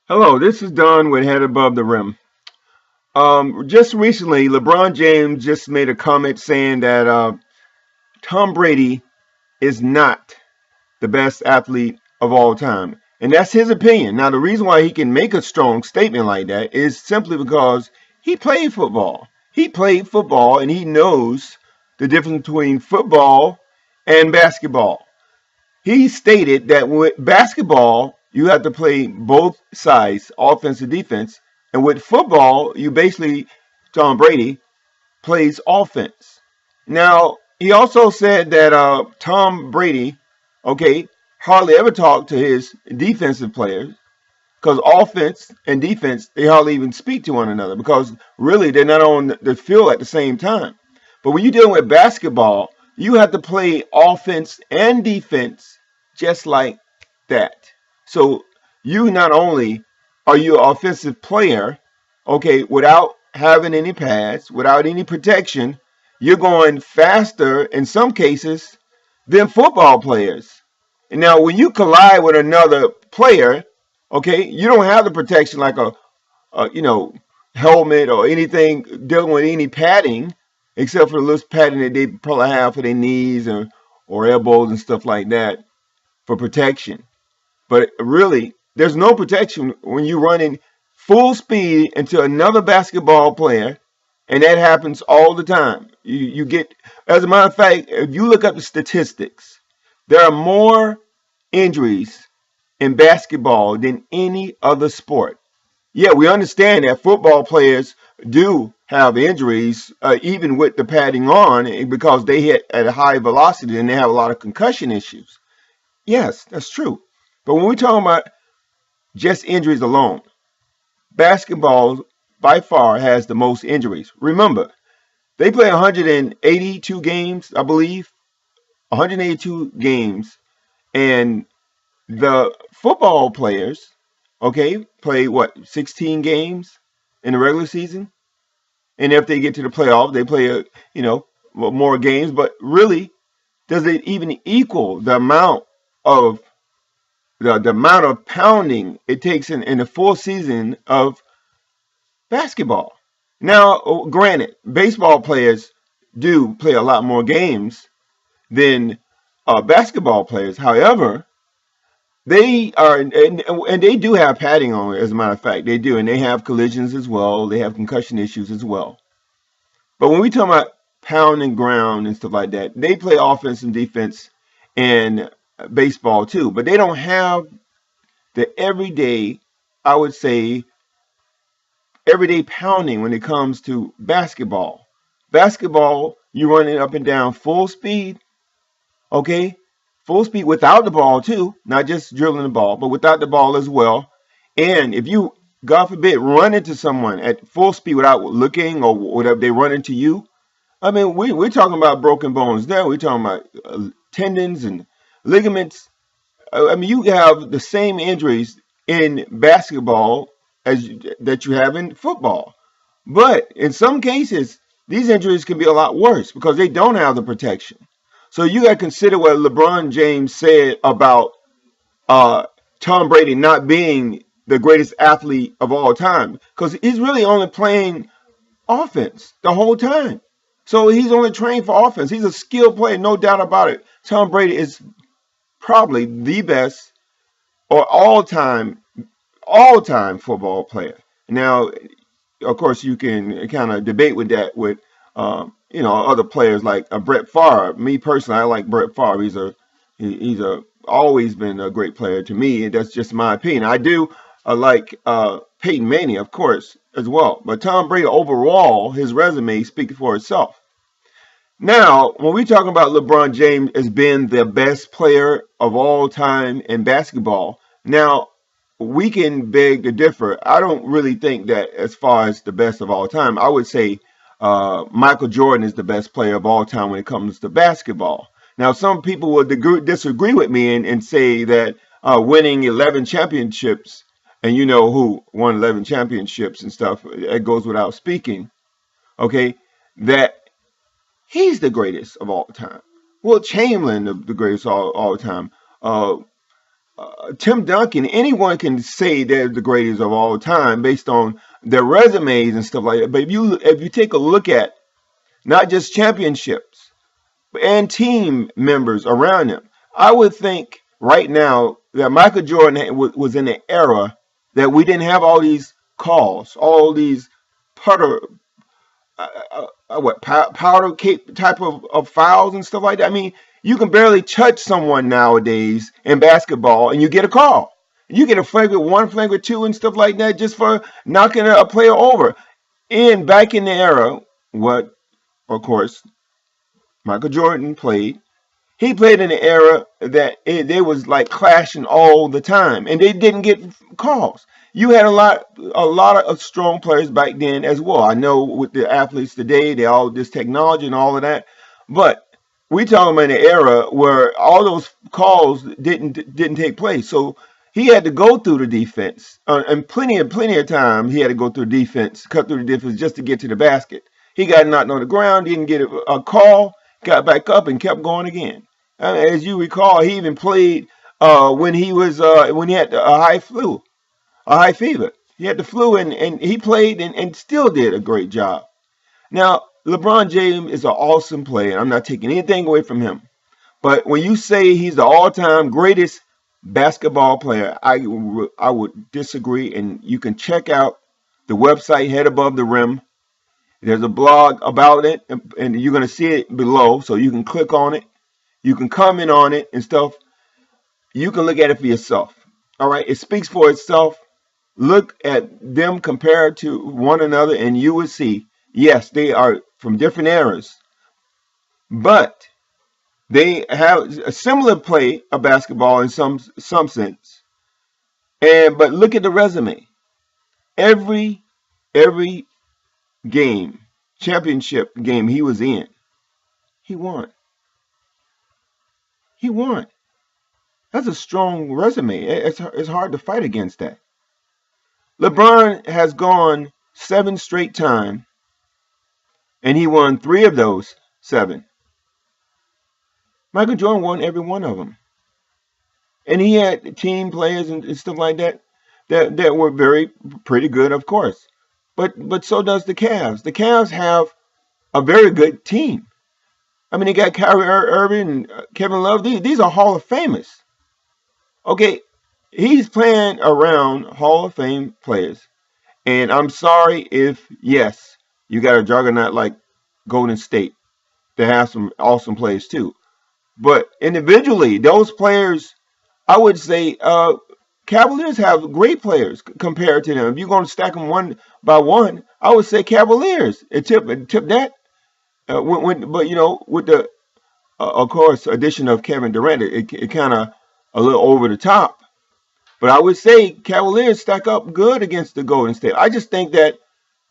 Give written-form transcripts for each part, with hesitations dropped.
Hello, this is Don with Head Above the Rim. Just recently, LeBron James just made a comment saying that Tom Brady is not the best athlete of all time. And that's his opinion. Now, the reason why he can make a strong statement like that is simply because he played football. He played football and he knows the difference between football and basketball. He stated that with basketball, you have to play both sides, offense and defense. And with football, you basically, Tom Brady, plays offense. Now, he also said that Tom Brady, okay, hardly ever talked to his defensive players because offense and defense, they hardly even speak to one another because really they're not on the field at the same time. But when you're dealing with basketball, you have to play offense and defense just like that. So you not only are you an offensive player, okay, without having any pads, without any protection, you're going faster in some cases than football players. And now when you collide with another player, okay, you don't have the protection like a helmet or anything dealing with any padding, except for the little padding that they probably have for their knees or elbows and stuff like that for protection. But really, there's no protection when you're running full speed into another basketball player, and that happens all the time. You get, as a matter of fact, if you look up the statistics, there are more injuries in basketball than any other sport. Yeah, we understand that football players do have injuries, even with the padding on, because they hit at a high velocity and they have a lot of concussion issues. Yes, that's true. But when we're talking about just injuries alone, basketball by far has the most injuries. Remember, they play 182 games, I believe, 182 games, and the football players, okay, play what, 16 games in the regular season? And if they get to the playoffs, they play, more games. But really, does it even equal the amount of pounding it takes in the full season of basketball? Now, granted, baseball players do play a lot more games than basketball players. However, they are, and they do have padding on, as a matter of fact. They do, and they have collisions as well. They have concussion issues as well. But when we talk about pound and ground and stuff like that, they play offense and defense in baseball too. But they don't have the everyday, I would say, everyday pounding when it comes to basketball. Basketball, you run it up and down full speed, okay? Full speed without the ball too, not just dribbling the ball, but without the ball as well. And if you, God forbid, run into someone at full speed without looking or whatever, they run into you. I mean, we're talking about broken bones there. We're talking about tendons and ligaments. I mean, you have the same injuries in basketball that you have in football. But in some cases, these injuries can be a lot worse because they don't have the protection. So you got to consider what LeBron James said about uh, Tom Brady not being the greatest athlete of all time because he's really only playing offense the whole time. So he's only trained for offense. He's a skilled player, no doubt about it. Tom Brady is probably the best or all time football player. Now, of course, you can kind of debate with that with other players like Brett Favre. Me personally, I like Brett Favre. He's a always been a great player to me, and that's just my opinion. I do like Peyton Manning, of course, as well. But Tom Brady overall, his resume speaks for itself. Now, when we talk about LeBron James as being the best player of all time in basketball, now we can beg to differ. I don't really think that as far as the best of all time, I would say Michael Jordan is the best player of all time when it comes to basketball. Now, some people will disagree with me and say that winning 11 championships, and you know who won 11 championships and stuff, it goes without speaking, okay, that he's the greatest of all time. Well, Chamberlain, the greatest all time. Uh, Tim Duncan, anyone can say they're the greatest of all time based on their resumes and stuff like that. But if you take a look at not just championships and team members around him, I would think right now that Michael Jordan was in an era that we didn't have all these calls, all these putter, powder cake type of fouls and stuff like that. I mean, you can barely touch someone nowadays in basketball and you get a call. You get a flagrant one, flagrant two, and stuff like that just for knocking a player over. And back in the era, what, of course, Michael Jordan played. He played in an era that they was like clashing all the time, and they didn't get calls. You had a lot of strong players back then as well. I know with the athletes today, they all this technology and all of that, but we talking about an era where all those calls didn't take place. So he had to go through the defense, and plenty of time he had to go through the defense, cut through the defense just to get to the basket. He got knocked on the ground, didn't get a call, got back up and kept going again. As you recall, he even played when he had a high fever. He had the flu, and he played and still did a great job. Now, LeBron James is an awesome player. I'm not taking anything away from him. But when you say he's the all-time greatest basketball player, I would disagree. And you can check out the website Head Above the Rim. There's a blog about it, and you're going to see it below, so you can click on it. You can comment on it and stuff. You can look at it for yourself. All right, it speaks for itself. Look at them compared to one another, and you will see, yes, they are from different eras, but they have a similar play of basketball in some sense. But look at the resume. Every game, championship game he was in, he won. He won. That's a strong resume. It's hard to fight against that. LeBron has gone 7 straight times, and he won 3 of those 7. Michael Jordan won every one of them. And he had team players and stuff like that that were pretty good, of course. But so does the Cavs. The Cavs have a very good team. I mean, they got Kyrie Irving and Kevin Love. These are Hall of Famers. Okay, he's playing around Hall of Fame players. And I'm sorry if, yes, you got a juggernaut like Golden State that has some awesome players too. But individually, those players, I would say, Cavaliers have great players compared to them. If you're going to stack them one by one, I would say Cavaliers. Tip that. But with the of course addition of Kevin Durant, it kind of a little over the top. But I would say Cavaliers stack up good against the Golden State. I just think that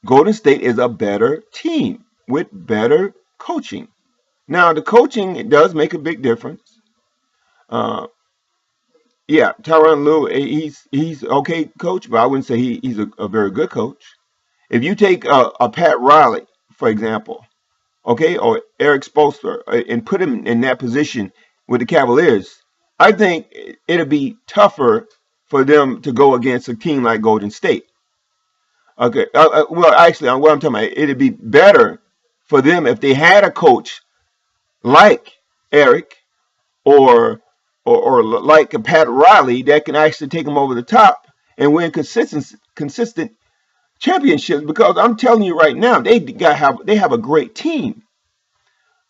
Golden State is a better team with better coaching. Now the coaching, it does make a big difference. Yeah, Tyronn Lue, he's okay coach, but I wouldn't say he's a very good coach. If you take a Pat Riley, for example, okay, or Eric Spoelstra, and put him in that position with the Cavaliers, I think it'll be tougher for them to go against a team like Golden State. Okay, well, actually, what I'm talking about, it'd be better for them if they had a coach like Eric or like a Pat Riley that can actually take them over the top and win consistent championships. Because I'm telling you right now, they have a great team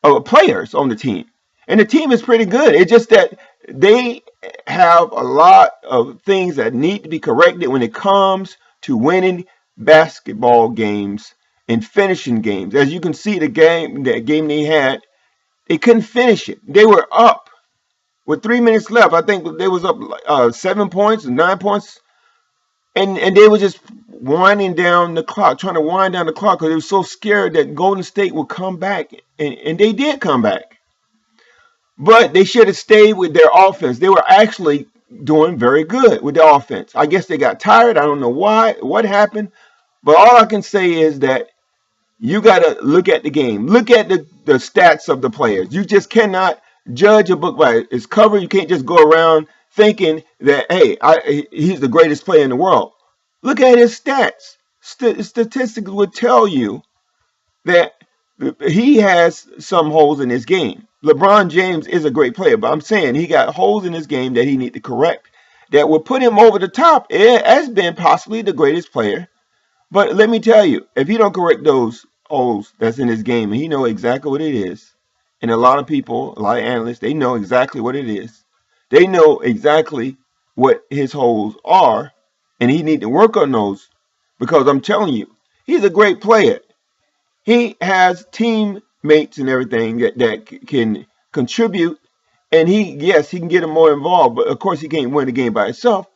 of players on the team, and the team is pretty good. It's just that they have a lot of things that need to be corrected when it comes to winning basketball games and finishing games. As you can see, that game they had, they couldn't finish it. They were up with 3 minutes left. I think they was up 7 points and 9 points, and they were just winding down the clock, trying to wind down the clock because they were so scared that Golden State would come back, and they did come back. But they should have stayed with their offense. They were actually doing very good with the offense. I guess they got tired. I don't know what happened. But all I can say is that you got to look at the game. Look at the stats of the players. You just cannot judge a book by its cover. You can't just go around thinking that, hey, he's the greatest player in the world. Look at his stats. Statistics would tell you that he has some holes in his game. LeBron James is a great player, but I'm saying he got holes in his game that he needs to correct that would put him over the top as being possibly the greatest player. But let me tell you, if he don't correct those holes that's in his game, and he know exactly what it is, and a lot of people, a lot of analysts, they know exactly what it is. They know exactly what his holes are, and he need to work on those because I'm telling you, he's a great player. He has teammates and everything that can contribute, and yes, he can get them more involved, but of course he can't win the game by himself.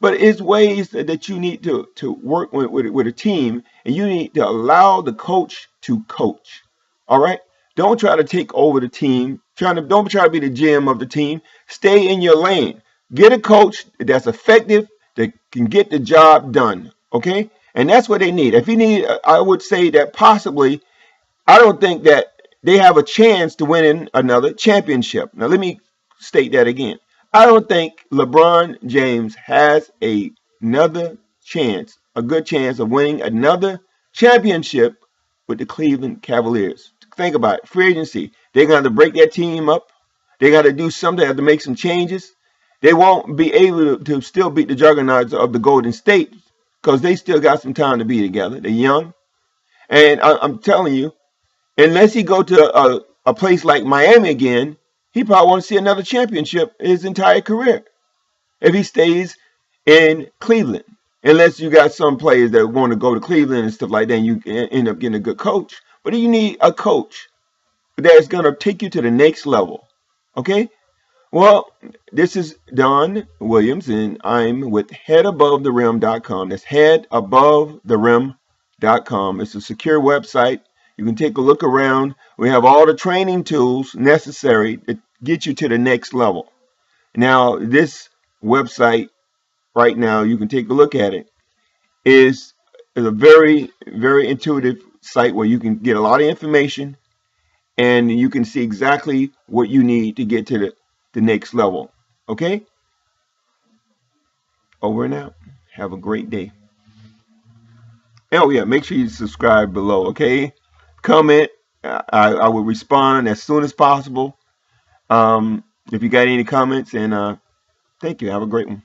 But it's ways that you need to work with a team, and you need to allow the coach to coach. All right? Don't try to take over the team. Don't try to be the GM of the team. Stay in your lane. Get a coach that's effective, that can get the job done. Okay? And that's what they need. If you need, I would say that possibly, I don't think that they have a chance to win another championship. Now, let me state that again. I don't think LeBron James has another chance, a good chance of winning another championship with the Cleveland Cavaliers. Think about it. Free agency. They're going to break that team up. They got to do something. They have to make some changes. They won't be able to still beat the juggernauts of the Golden State because they still got some time to be together. They're young. And I'm telling you, unless he go to a place like Miami again, he probably won't see another championship his entire career if he stays in Cleveland. Unless you got some players that want to go to Cleveland and stuff like that, and you end up getting a good coach. But you need a coach that's going to take you to the next level. Okay? Well, this is Don Williams, and I'm with headabovetherim.com. That's headabovetherim.com. It's a secure website. You can take a look around. We have all the training tools necessary to get you to the next level. Now, this website right now, you can take a look at it, is a very, very intuitive site where you can get a lot of information and you can see exactly what you need to get to the next level. Okay? Over and out. Have a great day. Oh, yeah, make sure you subscribe below, okay? Comment. I will respond as soon as possible. If you got any comments, and thank you. Have a great one.